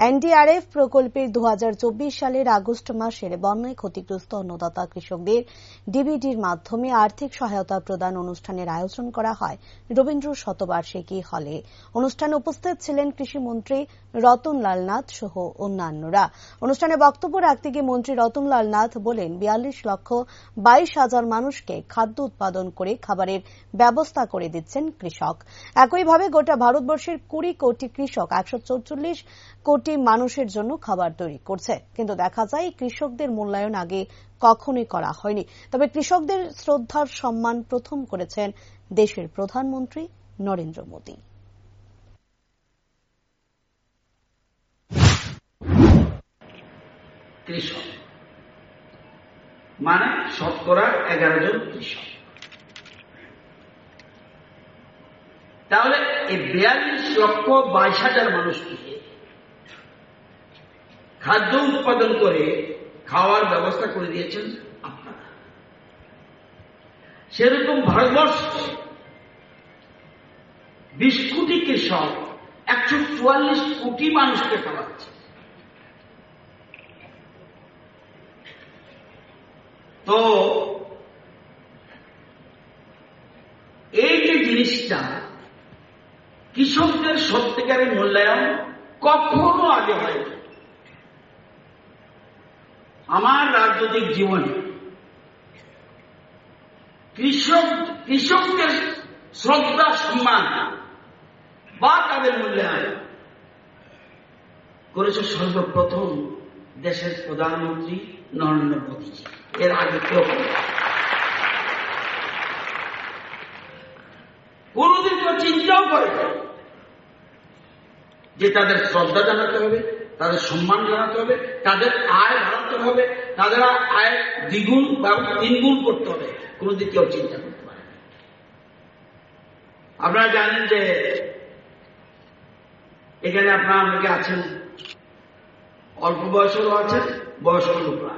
NDRF প্রকল্পের 2024 সালের August মাসের বন্যায় ক্ষতিগ্রস্ত অন্নদাতা কৃষকদের ডিবিডির মাধ্যমে আর্থিক সহায়তা প্রদান অনুষ্ঠানের আয়োজন করা হয় রবীন্দ্র শতবার্ষিকী হলে। অনুষ্ঠানে উপস্থিত ছিলেন কৃষিমন্ত্রী রতনলাল নাথ সহ অন্যান্যরা। অনুষ্ঠানে বক্তব্য রাখতে গিয়ে মন্ত্রী রতনলাল নাথ বলেন, 42,22,000 মানুষকে খাদ্য উৎপাদন করে খাবারের ব্যবস্থা করে দিচ্ছেন কৃষক। একইভাবে গোটা ভারতবর্ষের 20 কোটি কৃষক 144 কোটি মানুষের জন্য খাবার তৈরি করছে। কিন্তু দেখা যায় কৃষকদের মূল্যায়ন আগে কখনোই করা হয়নি। তবে কৃষকদের শ্রদ্ধার সম্মান প্রথম করেছেন দেশের প্রধানমন্ত্রী নরেন্দ্র মোদী। কৃষক মানে শতকরা 11 জন কৃষক। তাহলে এই 42,22,000 মানুষকে খাদ্য উৎপাদন করে খাওয়ার ব্যবস্থা করে দিয়েছেন আপনারা। সেরকম ভারতবর্ষে 20 কোটি কৃষক 144 কোটি মানুষকে খাওয়াচ্ছে। তো এই যে জিনিসটা, কৃষকদের সত্যিকারের মূল্যায়ন কখনো আগে হয়নি। আমার রাজনৈতিক জীবনে কৃষকদের শ্রদ্ধা সম্মান বা তাদের মূল্যায়ন করেছে সর্বপ্রথম দেশের প্রধানমন্ত্রী নরেন্দ্র মোদী। এর আগে কেউ কোনদিন কেউ চিন্তাও করে যে তাদের শ্রদ্ধা জানাতে হবে, তাদের সম্মান জানাতে হবে, তাদের আয় বাড়াতে হবে, তাদের আয় দ্বিগুণ বা তিনগুণ করতে হবে। কোনদিন কেউ চিন্তা করতে পারে। আপনারা জানেন যে এখানে আপনারা অনেকে আছেন, অল্প বয়সেরও আছেন, বয়স্ক লোকরা।